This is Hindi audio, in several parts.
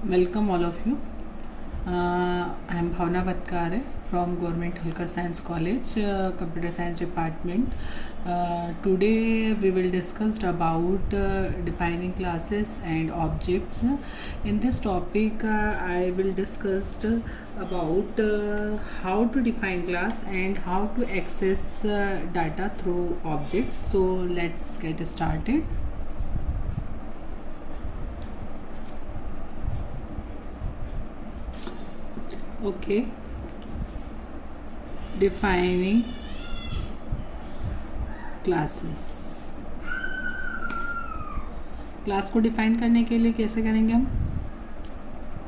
Welcome all of you. I am Bhavna Bhatkare from Government Holkar Science College, Computer Science Department. Today we will discuss about defining classes and objects. In this topic, I will discuss about how to define class and how to access data through objects. So let's get started. Okay, defining classes. Class को डिफाइन करने के लिए कैसे करेंगे हम?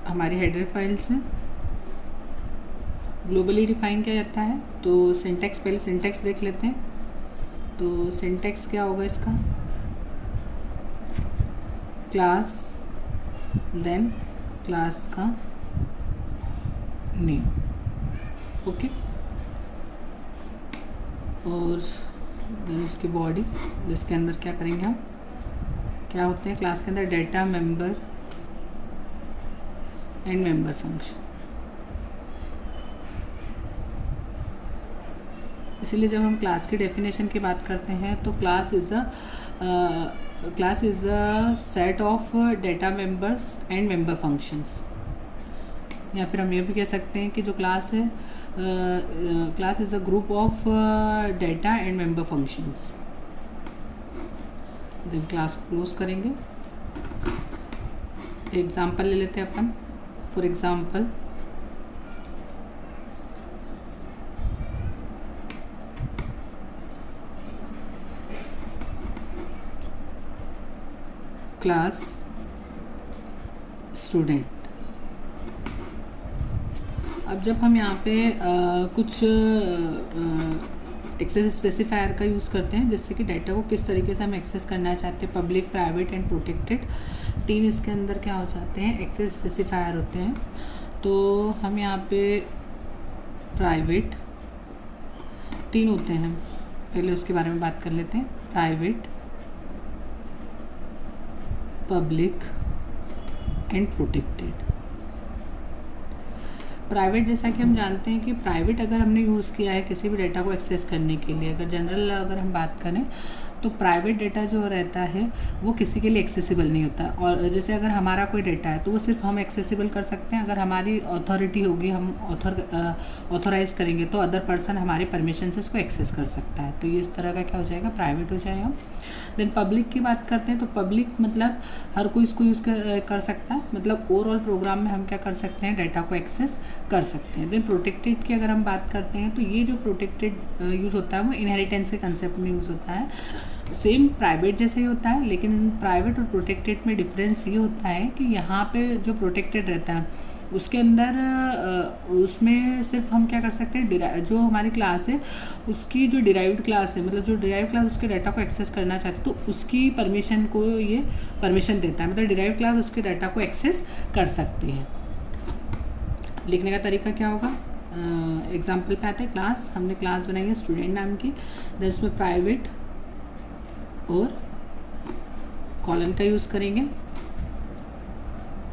हमारी हेडर फाइल से ग्लोबली डिफाइन किया जाता है. तो सिंटैक्स, पहले सिंटैक्स देख लेते हैं. तो सिंटैक्स क्या होगा इसका? क्लास, देन क्लास का नेम. ओके, और देन इसकी बॉडी, जिसके अंदर क्या करेंगे हम? क्या होते हैं क्लास के अंदर? Data, member and member function. इसीलिए जब हम क्लास की डेफिनेशन की बात करते हैं तो class is a set of data members and member functions. या फिर हम ये भी कह सकते हैं कि जो क्लास है, class is a group of data and member functions. Then class को क्लोज करेंगे. एग्जांपल ले लेते हैं अपन. For example, class student. अब जब हम यहाँ पे कुछ एक्सेस स्पेसिफायर का यूज़ करते हैं, जिससे कि डाटा को किस तरीके से हम एक्सेस करना चाहते हैं, पब्लिक, प्राइवेट एंड प्रोटेक्टेड, 3 इसके अंदर क्या हो जाते हैं? एक्सेस स्पेसिफायर होते हैं. तो हम यहाँ पे प्राइवेट 3 होते हैं. पहले उसके बारे में बात कर लेते हैं. Private, public and protected. Private, जैसा कि हम जानते हैं कि प्राइवेट अगर हमने यूज़ किया है किसी भी डेटा को एक्सेस करने के लिए, अगर जनरल अगर हम बात करें तो प्राइवेट डेटा जो रहता है वो किसी के लिए एक्सेसिबल नहीं होता. और जैसे अगर हमारा कोई डेटा है तो वो सिर्फ हम एक्सेसिबल कर सकते हैं. अगर हमारी अथॉरिटी होगी, हम ऑथोराइज़ करेंगे तो अदर पर्सन हमारे परमिशन से उसको एक्सेस कर सकता है. तो ये इस तरह का क्या हो जाएगा? प्राइवेट हो जाएगा. देन पब्लिक की बात करते हैं तो पब्लिक मतलब हर कोई इसको यूज़ कर सकता है. मतलब ओवरऑल प्रोग्राम में हम क्या कर सकते हैं? डाटा को एक्सेस कर सकते हैं. देन प्रोटेक्टेड की अगर हम बात करते हैं तो ये जो प्रोटेक्टेड यूज़ होता है वो इनहेरिटेंस के कंसेप्ट में यूज़ होता है. सेम प्राइवेट जैसे ही होता है, लेकिन प्राइवेट और प्रोटेक्टेड में डिफरेंस ये होता है कि यहाँ पे जो प्रोटेक्टेड रहता है उसके अंदर उसमें सिर्फ हम क्या कर सकते हैं? जो हमारी क्लास है उसकी जो डिराइव्ड क्लास है, मतलब जो डिराइव्ड क्लास उसके डाटा को एक्सेस करना चाहती है तो उसकी परमिशन को ये परमिशन देता है. मतलब डिराइव्ड क्लास उसके डाटा को एक्सेस कर सकती है. लिखने का तरीका क्या होगा? एग्जाम्पल पे आते हैं. क्लास, हमने क्लास बनाई है स्टूडेंट नाम की. देन इसमें प्राइवेट और कॉलन का यूज़ करेंगे.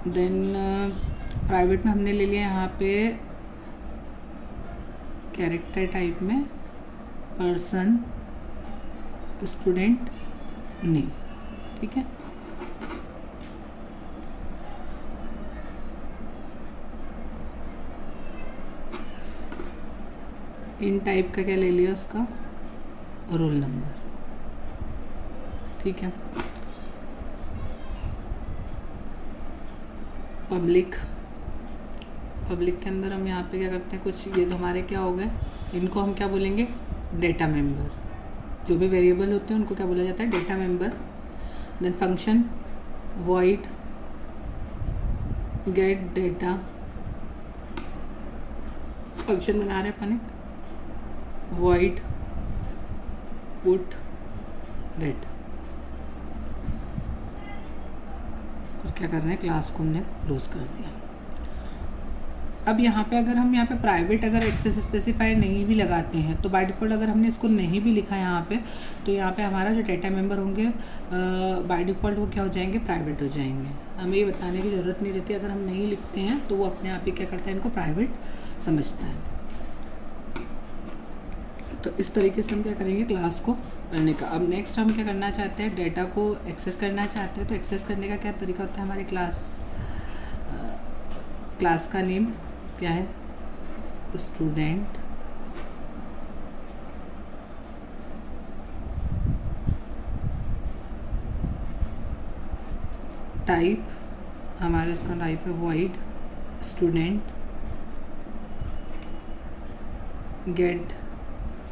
देन प्राइवेट में हमने ले लिया यहाँ पे कैरेक्टर टाइप में पर्सन, स्टूडेंट, नेम. ठीक है. इन टाइप का क्या ले लिया? उसका रोल नंबर. ठीक है. पब्लिक के अंदर हम यहाँ पे क्या करते हैं? कुछ ये तो हमारे क्या हो गए, इनको हम क्या बोलेंगे? Data member. जो भी वेरिएबल होते हैं उनको क्या बोला जाता है? Data member. Then function, void get data. Function बना रहे अपन एक, वॉइड पुट डेटा. और क्या कर रहे हैं? क्लास को हमने क्लोज कर दिया. अब यहाँ पे अगर हम यहाँ पे प्राइवेट अगर एक्सेस स्पेसिफाई नहीं भी लगाते हैं तो बाय डिफ़ॉल्ट अगर हमने इसको नहीं भी लिखा यहाँ पे, तो यहाँ पे हमारा जो डेटा मेंबर होंगे बाय डिफ़ॉल्ट वो क्या हो जाएंगे, प्राइवेट हो जाएंगे। हमें ये बताने की ज़रूरत नहीं रहती, अगर हम नहीं लिखते हैं तो वो अपने आप ही क्या करता है, इनको प्राइवेट समझता है। तो इस तरीके से हम क्या करेंगे, क्लास को पढ़ने का। अब नेक्स्ट हम क्या करना चाहते हैं, डेटा को एक्सेस करना चाहते हैं। तो एक्सेस करने का क्या तरीका होता है, हमारे क्लास का नेम क्या है, स्टूडेंट। टाइप हमारे इसका टाइप है वॉइड स्टूडेंट। गेट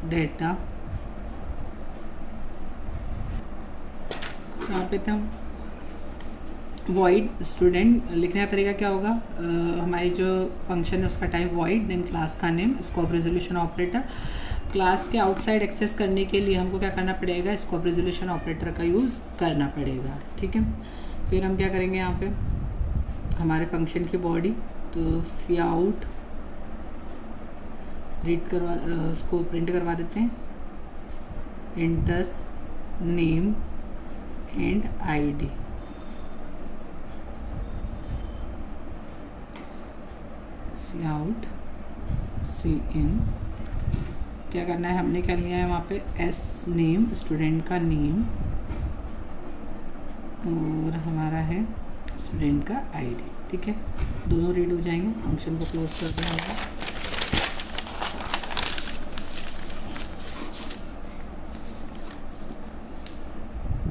डेटा, यहाँ पे हम वॉइड स्टूडेंट लिखने का तरीका क्या होगा, हमारी जो फंक्शन है उसका टाइप वॉइड, देन क्लास का name, scope resolution operator. Class के आउटसाइड एक्सेस करने के लिए हमको क्या करना पड़ेगा, स्कोप रेजोल्यूशन ऑपरेटर का यूज़ करना पड़ेगा, ठीक है। फिर हम क्या करेंगे, यहाँ पे हमारे फंक्शन की बॉडी, तो सी आउट उसको प्रिंट करवा देते हैं, enter name and ID. Cout cin क्या करना है, हमने क्या लिया है वहाँ पे, एस नेम स्टूडेंट का नेम और हमारा है स्टूडेंट का आईडी, ठीक है। दोनों रीड हो जाएंगे। फंक्शन को क्लोज कर देंगे।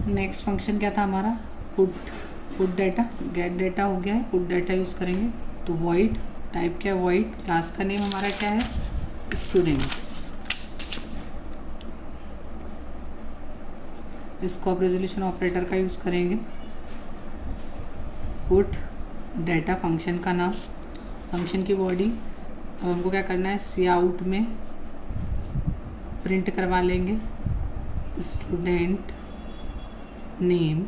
नेक्स्ट फंक्शन क्या था हमारा, पुट डाटा, गेट डाटा हो गया है, पुट डाटा यूज़ करेंगे। तो वॉइड टाइप क्या है, वॉइड, क्लास का नेम हमारा क्या है, स्टूडेंट। स्कोप रेजोल्यूशन ऑपरेटर का यूज़ करेंगे। पुट डाटा फंक्शन का नाम, फंक्शन की बॉडी। अब हमको क्या करना है, सी आउट में प्रिंट करवा लेंगे स्टूडेंट नेम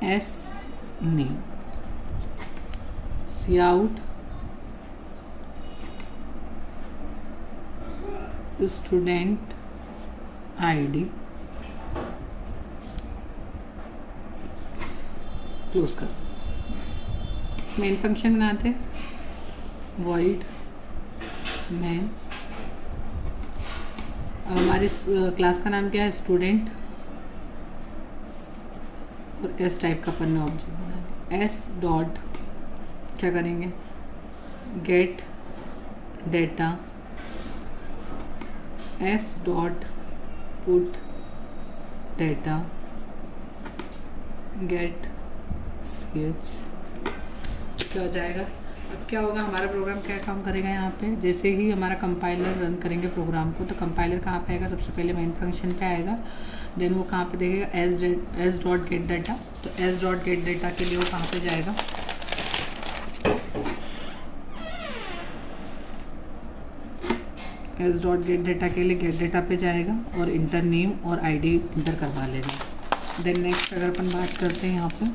एस नेम। सी आउट स्टूडेंट आईडी, क्लोज कर। मेन फंक्शन बनाते, वॉइड मेन। अब हमारे क्लास का नाम क्या है, स्टूडेंट, और एस टाइप का पन्ना ऑब्जेक्ट बना लें। एस डॉट क्या करेंगे, get data, S dot put data, get sketch. क्या हो जाएगा, अब क्या होगा, हमारा प्रोग्राम क्या काम करेगा यहाँ पे, जैसे ही हमारा कंपाइलर रन करेंगे प्रोग्राम को, तो कंपाइलर कहाँ पे आएगा, सबसे पहले मेन फंक्शन पे आएगा। देन वो कहाँ पे देखेगा, एस डॉट गेट डाटा। तो एस डॉट गेट डाटा के लिए वो कहाँ पे जाएगा, एस डॉट गेट डाटा के लिए गेट डाटा पे जाएगा और इंटर नेम और आईडी इंटर करवा लेगा। देन नेक्स्ट अगर अपन बात करते हैं यहाँ पे,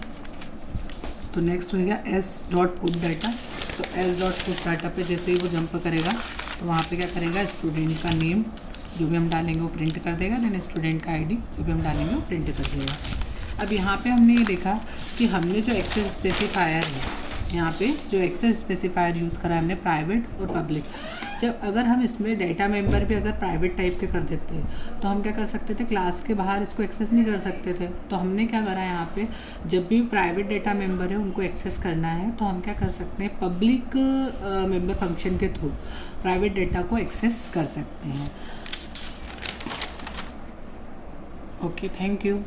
तो नेक्स्ट हो गया एस डॉट पुट डाटा। तो एस डॉट पुट डाटा पे जैसे ही वो जंप करेगा तो वहाँ पे क्या करेगा, स्टूडेंट का नेम जो भी हम डालेंगे वो प्रिंट कर देगा। देन स्टूडेंट का आईडी जो भी हम डालेंगे वो प्रिंट कर देगा। अब यहाँ पे हमने ये देखा कि हमने जो एक्सेस स्पेसिफायर है, यहाँ पे जो एक्सेस स्पेसिफायर यूज़ करा है हमने, प्राइवेट और पब्लिक। जब अगर हम इसमें डेटा मेंबर भी अगर प्राइवेट टाइप के कर देते तो हम क्या कर सकते थे, क्लास के बाहर इसको एक्सेस नहीं कर सकते थे। तो हमने क्या करा यहाँ पे, जब भी प्राइवेट डेटा मेंबर है उनको एक्सेस करना है तो हम क्या कर सकते हैं, पब्लिक मेंबर फंक्शन के थ्रू प्राइवेट डेटा को एक्सेस कर सकते हैं। Okay, thank you.